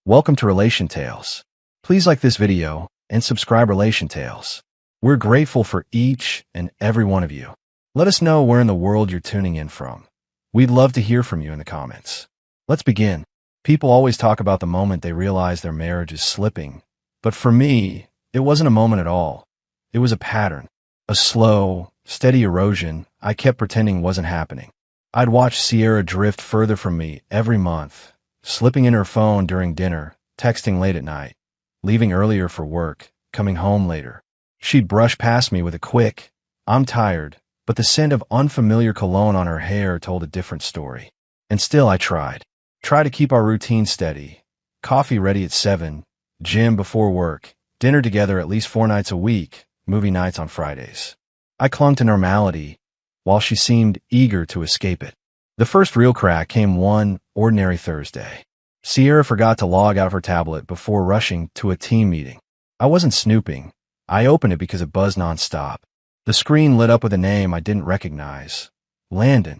Welcome to Relation Tales. Please like this video and subscribe Relation Tales. We're grateful for each and every one of you. Let us know where in the world you're tuning in from. We'd love to hear from you in the comments. Let's begin. People always talk about the moment they realize their marriage is slipping. But for me, it wasn't a moment at all. It was a pattern. A slow, steady erosion I kept pretending wasn't happening. I'd watch Sierra drift further from me every month, slipping in her phone during dinner, texting late at night, leaving earlier for work, coming home later. She'd brush past me with a quick, "I'm tired," but the scent of unfamiliar cologne on her hair told a different story. And still I tried. Try to keep our routine steady. Coffee ready at 7, gym before work, dinner together at least 4 nights a week, movie nights on Fridays. I clung to normality, while she seemed eager to escape it. The first real crack came one ordinary Thursday. Sierra forgot to log out of her tablet before rushing to a team meeting. I wasn't snooping. I opened it because it buzzed nonstop. The screen lit up with a name I didn't recognize. Landon.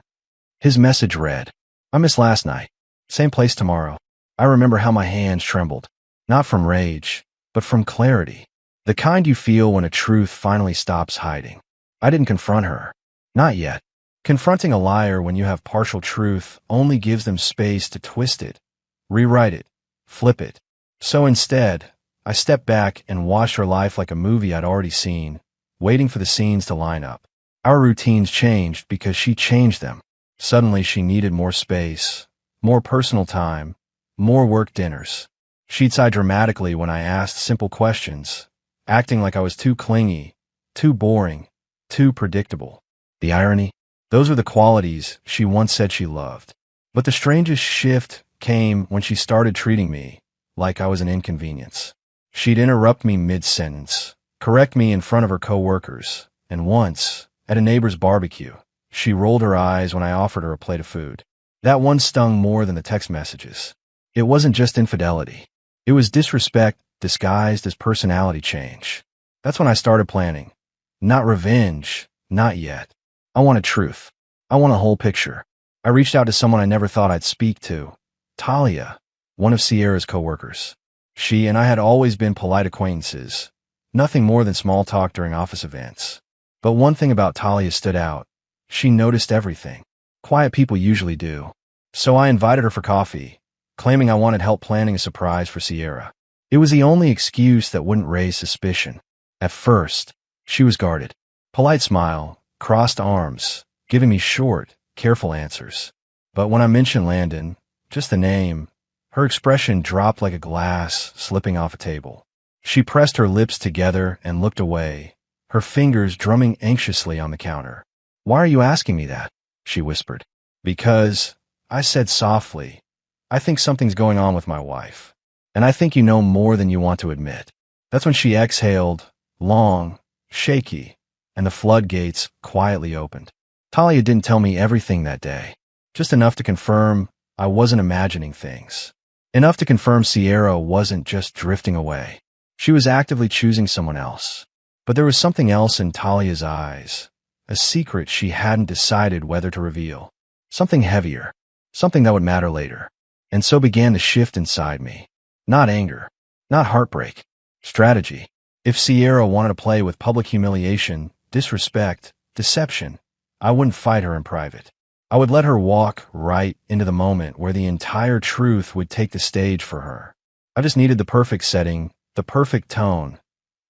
His message read, "I missed last night. Same place tomorrow." I remember how my hands trembled. Not from rage, but from clarity. The kind you feel when a truth finally stops hiding. I didn't confront her. Not yet. Confronting a liar when you have partial truth only gives them space to twist it, rewrite it, flip it. So instead, I stepped back and watched her life like a movie I'd already seen, waiting for the scenes to line up. Our routines changed because she changed them. Suddenly she needed more space, more personal time, more work dinners. She'd sigh dramatically when I asked simple questions, acting like I was too clingy, too boring, too predictable. The irony? Those were the qualities she once said she loved. But the strangest shift came when she started treating me like I was an inconvenience. She'd interrupt me mid-sentence, correct me in front of her coworkers, and once, at a neighbor's barbecue, she rolled her eyes when I offered her a plate of food. That one stung more than the text messages. It wasn't just infidelity. It was disrespect disguised as personality change. That's when I started planning. Not revenge, not yet. I wanted truth. I want a whole picture. I reached out to someone I never thought I'd speak to. Talia, one of Sierra's coworkers. She and I had always been polite acquaintances, nothing more than small talk during office events. But one thing about Talia stood out. She noticed everything. Quiet people usually do. So I invited her for coffee, claiming I wanted help planning a surprise for Sierra. It was the only excuse that wouldn't raise suspicion. At first, she was guarded. Polite smile, crossed arms, giving me short, careful answers. But when I mentioned Landon, just the name, her expression dropped like a glass slipping off a table. She pressed her lips together and looked away, her fingers drumming anxiously on the counter. "Why are you asking me that?" she whispered. "Because," I said softly, "I think something's going on with my wife. And I think you know more than you want to admit." That's when she exhaled, long, shaky, and the floodgates quietly opened. Talia didn't tell me everything that day, just enough to confirm I wasn't imagining things. Enough to confirm Sierra wasn't just drifting away. She was actively choosing someone else. But there was something else in Talia's eyes, a secret she hadn't decided whether to reveal. Something heavier, something that would matter later. And so began to shift inside me. Not anger, not heartbreak, strategy. If Sierra wanted to play with public humiliation, disrespect, deception, I wouldn't fight her in private. I would let her walk right into the moment where the entire truth would take the stage for her. I just needed the perfect setting, the perfect tone,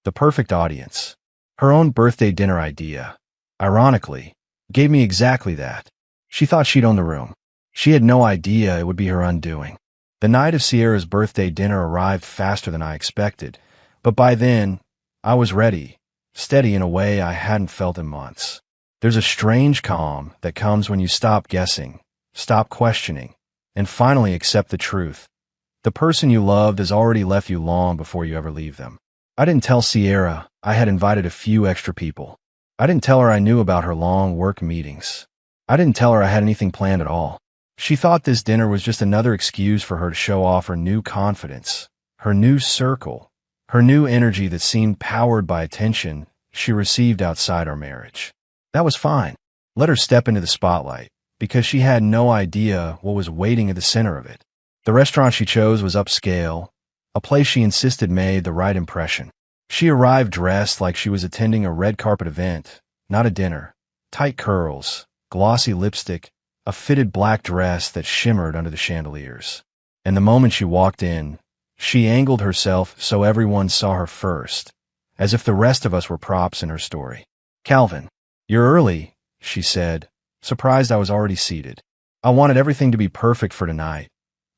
the perfect audience. Her own birthday dinner idea, ironically, gave me exactly that. She thought she'd own the room. She had no idea it would be her undoing. The night of Sierra's birthday dinner arrived faster than I expected, but by then, I was ready, steady in a way I hadn't felt in months. There's a strange calm that comes when you stop guessing, stop questioning, and finally accept the truth. The person you loved has already left you long before you ever leave them. I didn't tell Sierra I had invited a few extra people. I didn't tell her I knew about her long work meetings. I didn't tell her I had anything planned at all. She thought this dinner was just another excuse for her to show off her new confidence, her new circle, her new energy that seemed powered by attention she received outside our marriage. That was fine. Let her step into the spotlight, because she had no idea what was waiting at the center of it. The restaurant she chose was upscale, a place she insisted made the right impression. She arrived dressed like she was attending a red carpet event, not a dinner. Tight curls, glossy lipstick, a fitted black dress that shimmered under the chandeliers. And the moment she walked in, she angled herself so everyone saw her first, as if the rest of us were props in her story. "Calvin, you're early," she said, surprised I was already seated. "I wanted everything to be perfect for tonight,"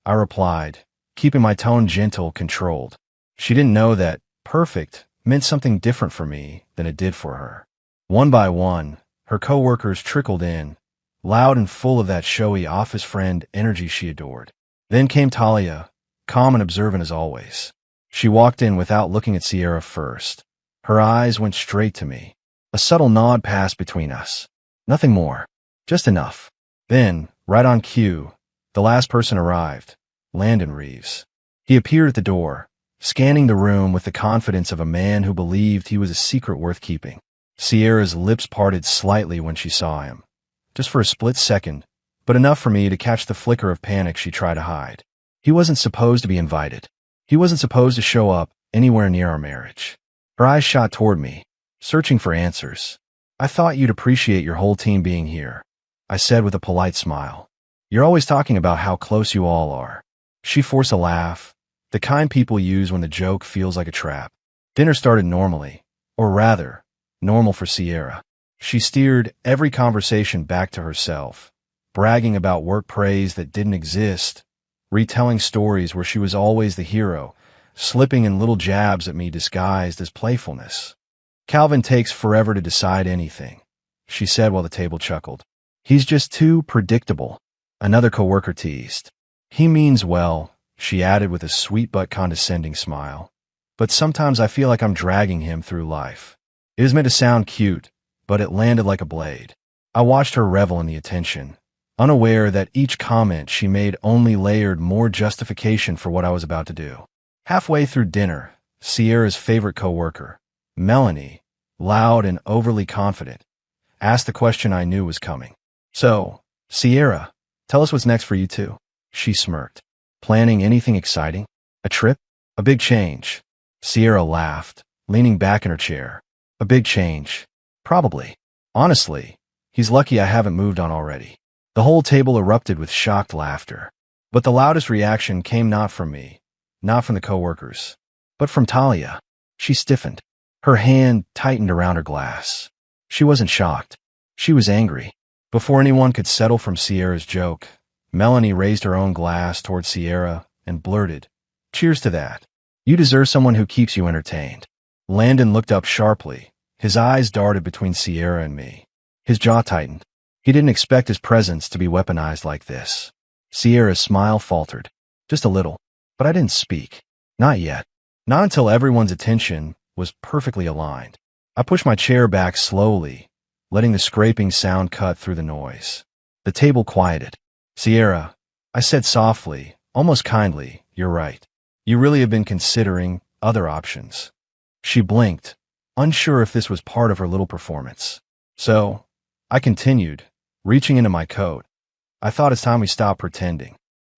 I replied, keeping my tone gentle, controlled. She didn't know that perfect meant something different for me than it did for her. One by one, her coworkers trickled in, loud and full of that showy office friend energy she adored. Then came Talia, calm and observant as always. She walked in without looking at Sierra first. Her eyes went straight to me. A subtle nod passed between us. Nothing more. Just enough. Then, right on cue, the last person arrived, Landon Reeves. He appeared at the door, scanning the room with the confidence of a man who believed he was a secret worth keeping. Sierra's lips parted slightly when she saw him. Just for a split second, but enough for me to catch the flicker of panic she tried to hide. He wasn't supposed to be invited. He wasn't supposed to show up anywhere near our marriage. Her eyes shot toward me, searching for answers. "I thought you'd appreciate your whole team being here," I said with a polite smile. "You're always talking about how close you all are." She forced a laugh, the kind people use when the joke feels like a trap. Dinner started normally, or rather, normal for Sierra. She steered every conversation back to herself, bragging about work praise that didn't exist, retelling stories where she was always the hero, slipping in little jabs at me disguised as playfulness. "Calvin takes forever to decide anything," she said while the table chuckled. "He's just too predictable," another coworker teased. "He means well," she added with a sweet but condescending smile. "But sometimes I feel like I'm dragging him through life." It was meant to sound cute, but it landed like a blade. I watched her revel in the attention, unaware that each comment she made only layered more justification for what I was about to do. Halfway through dinner, Sierra's favorite coworker, Melanie, loud and overly confident, asked the question I knew was coming. "So, Sierra, tell us what's next for you two." She smirked. "Planning anything exciting? A trip? A big change?" Sierra laughed, leaning back in her chair. "A big change. Probably. Honestly, he's lucky I haven't moved on already." The whole table erupted with shocked laughter. But the loudest reaction came not from me, not from the coworkers, but from Talia. She stiffened. Her hand tightened around her glass. She wasn't shocked. She was angry. Before anyone could settle from Sierra's joke, Melanie raised her own glass toward Sierra and blurted, "Cheers to that. You deserve someone who keeps you entertained." Landon looked up sharply. His eyes darted between Sierra and me. His jaw tightened. He didn't expect his presence to be weaponized like this. Sierra's smile faltered. Just a little. But I didn't speak. Not yet. Not until everyone's attention was perfectly aligned. I pushed my chair back slowly, letting the scraping sound cut through the noise. The table quieted. "Sierra," I said softly, almost kindly, "you're right. You really have been considering other options." She blinked, unsure if this was part of her little performance. "So," I continued, reaching into my coat, "I thought it's time we stopped pretending."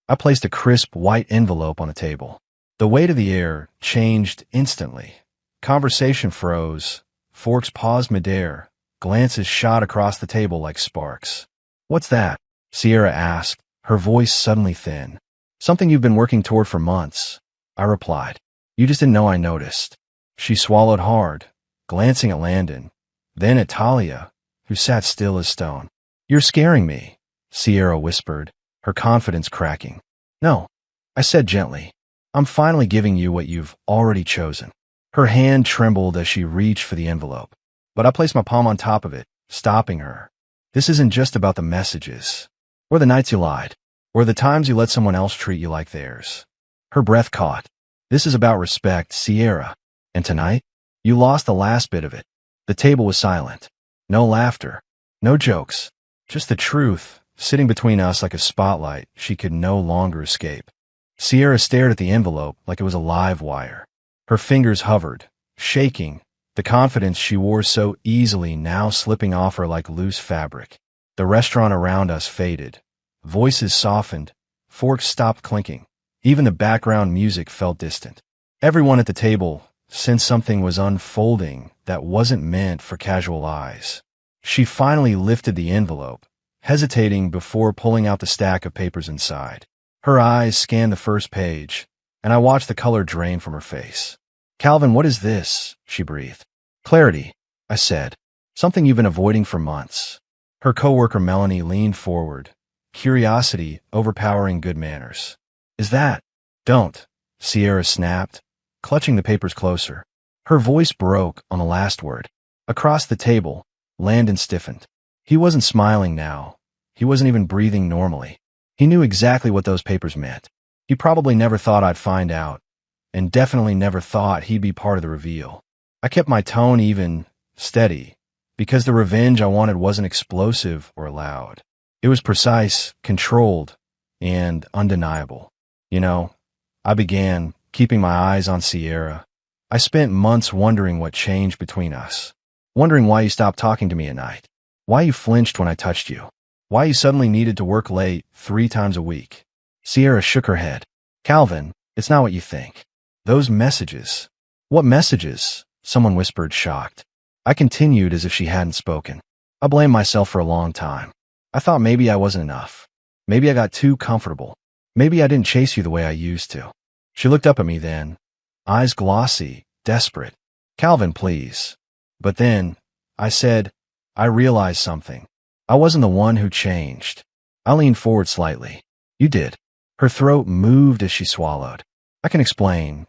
I placed a crisp white envelope on the table. The weight of the air changed instantly. Conversation froze, forks paused midair, glances shot across the table like sparks. "What's that?" Sierra asked, her voice suddenly thin. "Something you've been working toward for months," I replied. "You just didn't know I noticed." She swallowed hard, glancing at Landon, then at Talia, who sat still as stone. "You're scaring me," Sierra whispered, her confidence cracking. "No," I said gently. "I'm finally giving you what you've already chosen." Her hand trembled as she reached for the envelope, but I placed my palm on top of it, stopping her. "This isn't just about the messages, or the nights you lied, or the times you let someone else treat you like theirs." Her breath caught. "This is about respect, Sierra. And tonight, you lost the last bit of it." The table was silent. No laughter, no jokes, just the truth, sitting between us like a spotlight she could no longer escape. Sierra stared at the envelope like it was a live wire. Her fingers hovered, shaking, the confidence she wore so easily now slipping off her like loose fabric. The restaurant around us faded. Voices softened, forks stopped clinking. Even the background music felt distant. Everyone at the table sensed something was unfolding that wasn't meant for casual eyes. She finally lifted the envelope, hesitating before pulling out the stack of papers inside. Her eyes scanned the first page, and I watched the color drain from her face. "Calvin, what is this?" she breathed. "Clarity," I said. "Something you've been avoiding for months." Her coworker Melanie leaned forward, curiosity overpowering good manners. "Is that—" "Don't," Sierra snapped, clutching the papers closer. Her voice broke on the last word. Across the table, Landon stiffened. He wasn't smiling now. He wasn't even breathing normally. He knew exactly what those papers meant. He probably never thought I'd find out, and definitely never thought he'd be part of the reveal. I kept my tone even, steady, because the revenge I wanted wasn't explosive or loud. It was precise, controlled, and undeniable. "You know," I began, keeping my eyes on Sierra. "I spent months wondering what changed between us. Wondering why you stopped talking to me at night. Why you flinched when I touched you. Why you suddenly needed to work late 3 times a week." Sierra shook her head. "Calvin, it's not what you think. Those messages—" "What messages?" someone whispered, shocked. I continued as if she hadn't spoken. "I blamed myself for a long time. I thought maybe I wasn't enough. Maybe I got too comfortable. Maybe I didn't chase you the way I used to." She looked up at me then, eyes glossy, desperate. "Calvin, please." But then, I said, "I realized something. I wasn't the one who changed." I leaned forward slightly. "You did." Her throat moved as she swallowed. "I can explain."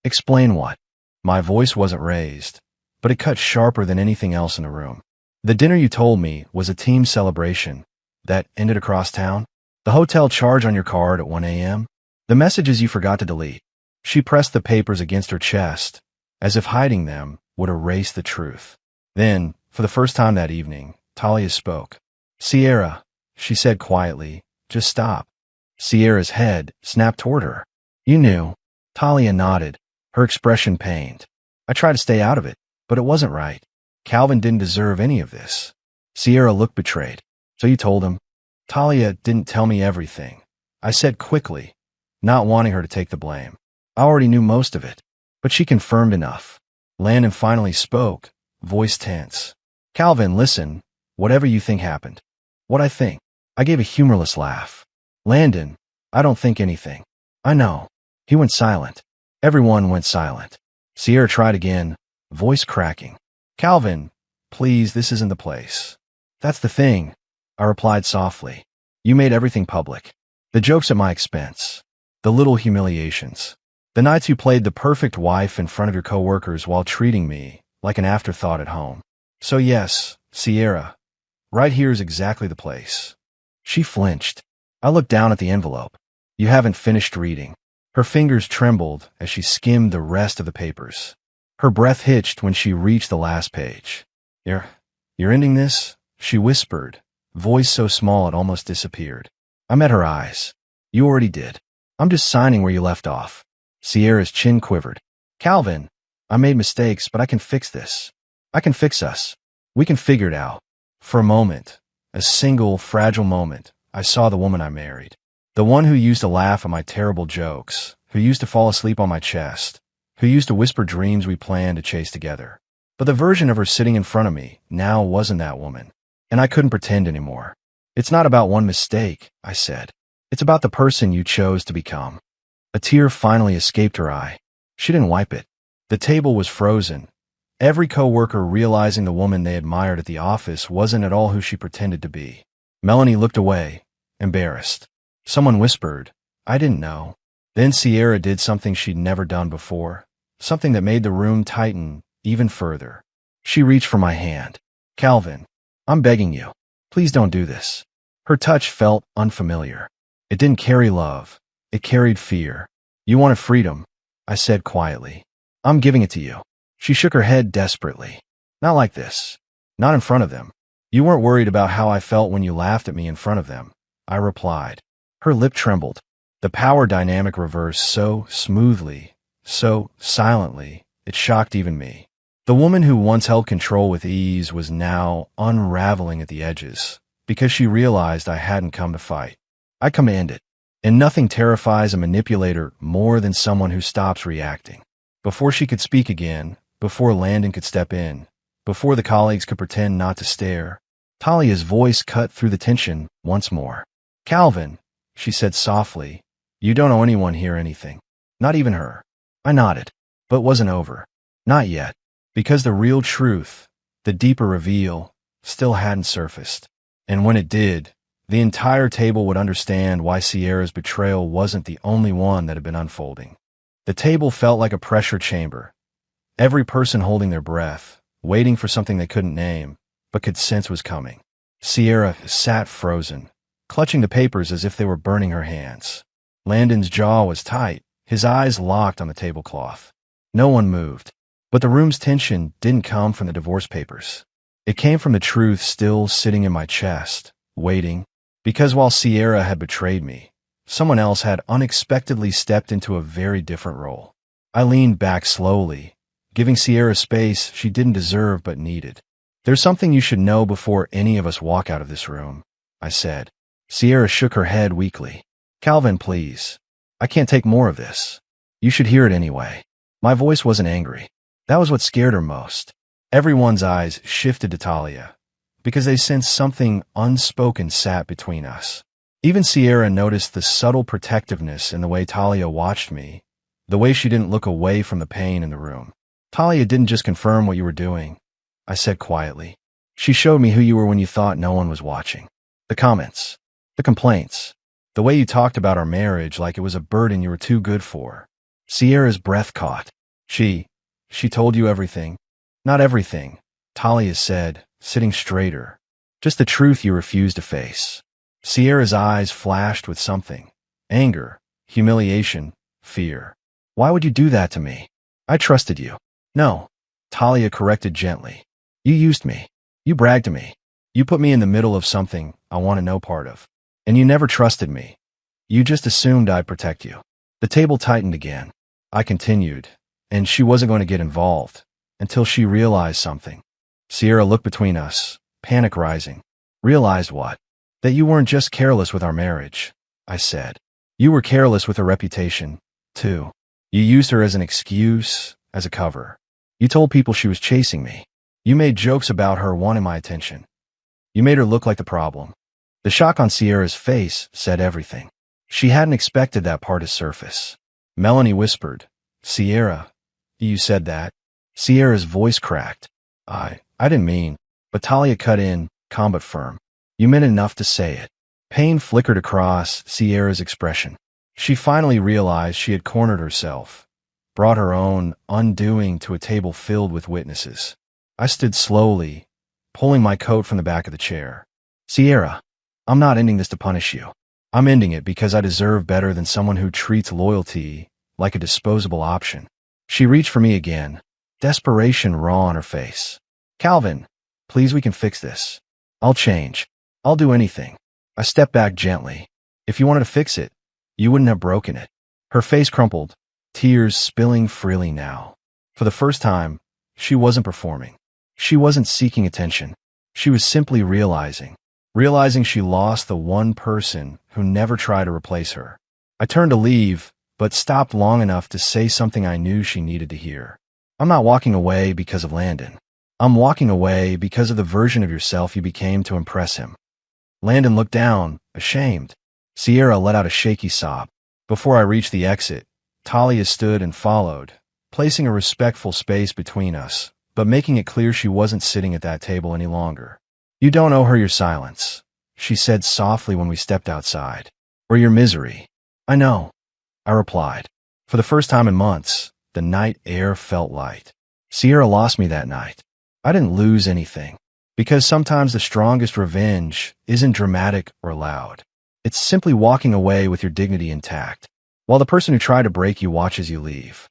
"Explain what?" My voice wasn't raised, but it cut sharper than anything else in the room. "The dinner you told me was a team celebration that ended across town. The hotel charge on your card at 1 a.m. The messages you forgot to delete." She pressed the papers against her chest, as if hiding them would erase the truth. Then, for the first time that evening, Talia spoke. "Sierra," she said quietly, "just stop." Sierra's head snapped toward her. "You knew." Talia nodded, her expression pained. "I tried to stay out of it, but it wasn't right. Calvin didn't deserve any of this." Sierra looked betrayed. "So you told him?" "Talia didn't tell me everything," I said quickly, not wanting her to take the blame. "I already knew most of it." But she confirmed enough. Landon finally spoke, voice tense. "Calvin, listen, whatever you think happened." "What I think?" I gave a humorless laugh. "Landon, I don't think anything." "I know." He went silent. Everyone went silent. Sierra tried again, voice cracking. "Calvin, please, this isn't the place." "That's the thing," I replied softly. "You made everything public. The jokes at my expense. The little humiliations. The nights you played the perfect wife in front of your coworkers while treating me like an afterthought at home. So yes, Sierra, right here is exactly the place." She flinched. I looked down at the envelope. "You haven't finished reading." Her fingers trembled as she skimmed the rest of the papers. Her breath hitched when she reached the last page. You're ending this?" she whispered, voice so small it almost disappeared. I met her eyes. "You already did. I'm just signing where you left off." Sierra's chin quivered. "Calvin, I made mistakes, but I can fix this. I can fix us. We can figure it out." For a moment, a single, fragile moment, I saw the woman I married. The one who used to laugh at my terrible jokes, who used to fall asleep on my chest, who used to whisper dreams we planned to chase together. But the version of her sitting in front of me now wasn't that woman, and I couldn't pretend anymore. "It's not about one mistake," I said. "It's about the person you chose to become." A tear finally escaped her eye. She didn't wipe it. The table was frozen. Every coworker realizing the woman they admired at the office wasn't at all who she pretended to be. Melanie looked away, embarrassed. Someone whispered, "I didn't know." Then Sierra did something she'd never done before, something that made the room tighten even further. She reached for my hand. "Calvin, I'm begging you. Please don't do this." Her touch felt unfamiliar. It didn't carry love. It carried fear. "You wanted freedom," I said quietly. "I'm giving it to you." She shook her head desperately. "Not like this. Not in front of them." "You weren't worried about how I felt when you laughed at me in front of them," I replied. Her lip trembled. The power dynamic reversed so smoothly, so silently, it shocked even me. The woman who once held control with ease was now unraveling at the edges, because she realized I hadn't come to fight. "I command it." And nothing terrifies a manipulator more than someone who stops reacting. Before she could speak again, before Landon could step in, before the colleagues could pretend not to stare, Talia's voice cut through the tension once more. "Calvin," she said softly, "you don't owe anyone here anything. Not even her." I nodded, but wasn't over. Not yet. Because the real truth, the deeper reveal, still hadn't surfaced. And when it did, the entire table would understand why Sierra's betrayal wasn't the only one that had been unfolding. The table felt like a pressure chamber. Every person holding their breath, waiting for something they couldn't name, but could sense was coming. Sierra sat frozen, clutching the papers as if they were burning her hands. Landon's jaw was tight, his eyes locked on the tablecloth. No one moved. But the room's tension didn't come from the divorce papers. It came from the truth still sitting in my chest, waiting. Because while Sierra had betrayed me, someone else had unexpectedly stepped into a very different role. I leaned back slowly, giving Sierra space she didn't deserve but needed. "There's something you should know before any of us walk out of this room," I said. Sierra shook her head weakly. "Calvin, please. I can't take more of this. You should hear it anyway." My voice wasn't angry. That was what scared her most. Everyone's eyes shifted to Talia, because they sensed something unspoken sat between us. Even Sierra noticed the subtle protectiveness in the way Talia watched me, the way she didn't look away from the pain in the room. "Talia didn't just confirm what you were doing," I said quietly. "She showed me who you were when you thought no one was watching. The comments, the complaints, the way you talked about our marriage like it was a burden you were too good for." Sierra's breath caught. She told you everything." "Not everything," Talia said, sitting straighter. "Just the truth you refused to face." Sierra's eyes flashed with something. Anger, humiliation, fear. "Why would you do that to me? I trusted you." "No," Talia corrected gently. "You used me. You bragged to me. You put me in the middle of something I want no part of. And you never trusted me. You just assumed I'd protect you." The table tightened again. I continued, and she wasn't going to get involved until she realized something. Sierra looked between us, panic rising. "Realized what?" "That you weren't just careless with our marriage," I said. "You were careless with her reputation, too. You used her as an excuse, as a cover. You told people she was chasing me. You made jokes about her wanting my attention. You made her look like the problem." The shock on Sierra's face said everything. She hadn't expected that part to surface. Melanie whispered, "Sierra, you said that?" Sierra's voice cracked. I didn't mean," but Talia cut in, calm but firm. "You meant enough to say it." Pain flickered across Sierra's expression. She finally realized she had cornered herself, brought her own undoing to a table filled with witnesses. I stood slowly, pulling my coat from the back of the chair. "Sierra, I'm not ending this to punish you. I'm ending it because I deserve better than someone who treats loyalty like a disposable option." She reached for me again, desperation raw on her face. "Calvin, please, we can fix this. I'll change. I'll do anything." I stepped back gently. "If you wanted to fix it, you wouldn't have broken it." Her face crumpled, tears spilling freely now. For the first time, she wasn't performing. She wasn't seeking attention. She was simply realizing she lost the one person who never tried to replace her. I turned to leave, but stopped long enough to say something I knew she needed to hear. "I'm not walking away because of Landon. I'm walking away because of the version of yourself you became to impress him." Landon looked down, ashamed. Sierra let out a shaky sob. Before I reached the exit, Talia stood and followed, placing a respectful space between us, but making it clear she wasn't sitting at that table any longer. "You don't owe her your silence," she said softly when we stepped outside. "Or your misery." "I know," I replied. For the first time in months, the night air felt light. Sierra lost me that night. I didn't lose anything. Because sometimes the strongest revenge isn't dramatic or loud. It's simply walking away with your dignity intact, while the person who tried to break you watches you leave.